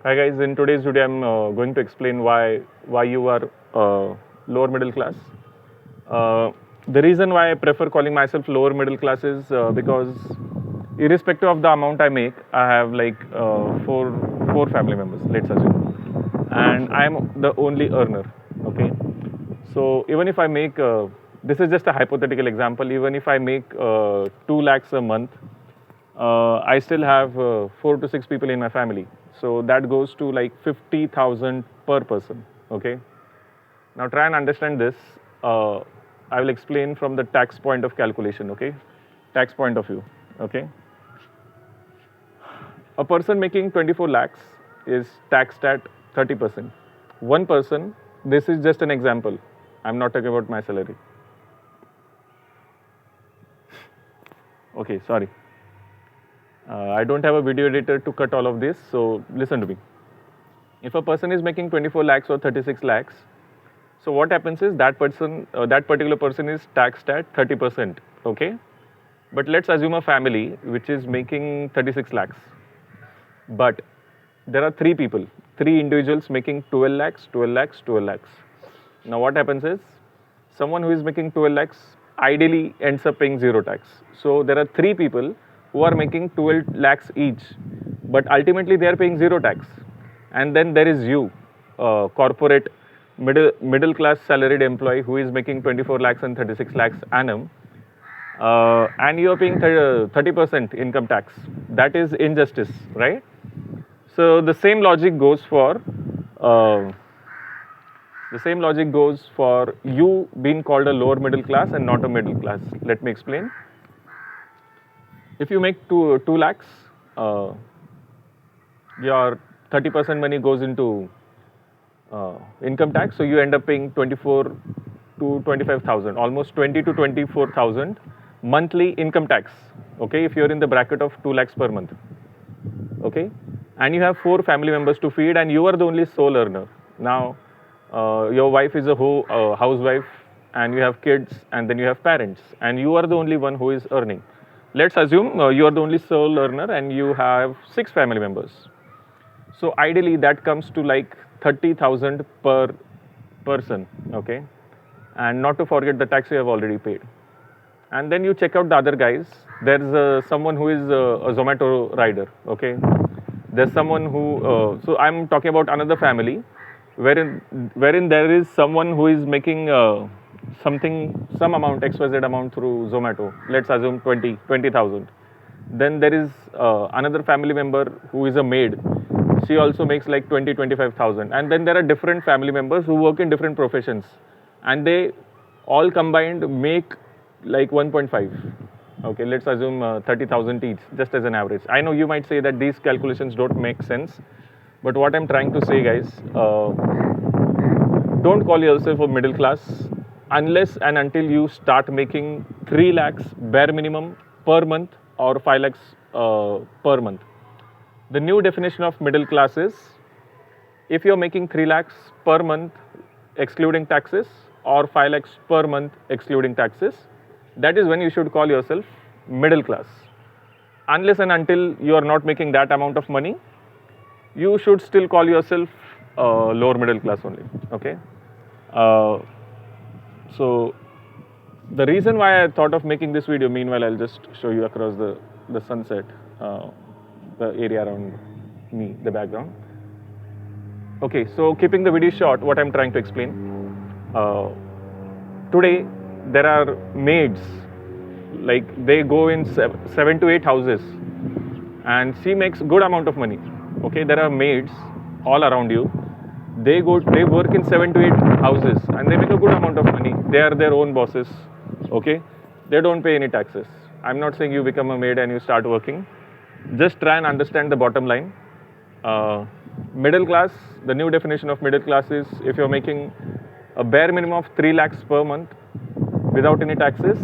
Hi guys, in today's video I'm going to explain why you are lower middle class. The reason why I prefer calling myself lower middle class is because irrespective of the amount I make, I have like four family members, let's assume, and I'm the only earner. Okay, so even if I make this is just a hypothetical example. Even if I make 2 lakhs a month, I still have 4 to 6 people in my family. So that goes to like 50,000 per person. Okay. Now try and understand this. I will explain from the tax point of calculation. Okay. Tax point of view. Okay. A person making 24 lakhs is taxed at 30%. One person, this is just an example. I'm not talking about my salary. Okay, sorry. I don't have a video editor to cut all of this, so listen to me. If a person is making 24 lakhs or 36 lakhs, so what happens is that particular person is taxed at 30%. Okay, but let's assume a family which is making 36 lakhs, but there are three individuals making 12 lakhs, 12 lakhs, 12 lakhs. Now what happens is someone who is making 12 lakhs ideally ends up paying zero tax. So there are three people who are making 12 lakhs each, but ultimately they are paying zero tax. And then there is you, corporate middle class salaried employee who is making 24 lakhs and 36 lakhs annum, and you are paying 30% income tax. That is injustice, right? So the same logic goes for you being called a lower middle class and not a middle class. Let me explain. If you make two lakhs, your 30% money goes into income tax, so you end up paying 24 to 25,000, almost 20 to 24,000 monthly income tax. Okay, if you're in the bracket of 2 lakhs per month. Okay, and you have 4 family members to feed, and you are the only sole earner. Now, your wife is a housewife, and you have kids, and then you have parents, and you are the only one who is earning. Let's assume you are the only sole earner, and you have 6 family members. So ideally, that comes to like 30,000 per person. Okay, and not to forget the tax you have already paid. And then you check out the other guys. There's someone who is a Zomato rider. Okay, there's someone who. So I'm talking about another family, wherein there is someone who is making some amount, XYZ amount through Zomato. Let's assume 20,000. Then there is another family member who is a maid. She also makes like 25,000. And then there are different family members who work in different professions, and they all combined make like 1.5. Okay, let's assume 30,000 each, just as an average. I know you might say that these calculations don't make sense, but what I'm trying to say, guys, don't call yourself a middle class unless and until you start making 3 lakhs bare minimum per month or 5 lakhs per month. The new definition of middle class is if you're making 3 lakhs per month excluding taxes or 5 lakhs per month excluding taxes, that is when you should call yourself middle class. Unless and until you are not making that amount of money, you should still call yourself lower middle class only. Okay. So the reason why I thought of making this video, meanwhile I'll just show you across the sunset, the area around me, the background. Okay, so keeping the video short, what I'm trying to explain, today there are maids, like they go in 7 to 8 houses, and she makes good amount of money. Okay, there are maids all around you. They work in 7 to 8 houses, and they make a good amount of money. They are their own bosses. Okay, they don't pay any taxes. I'm not saying you become a maid and you start working. Just try and understand the bottom line. Middle class, the new definition of middle class is if you're making a bare minimum of 3 lakhs per month without any taxes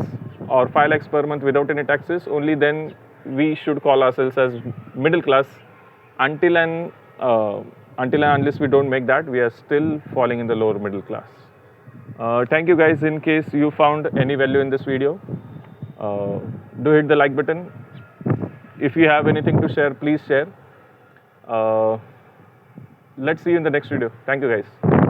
or 5 lakhs per month without any taxes, only then we should call ourselves as middle class. Until and unless we don't make that, we are still falling in the lower middle class. Thank you guys. In case you found any value in this video, do hit the like button. If you have anything to share, please share. let's see you in the next video. Thank you, guys.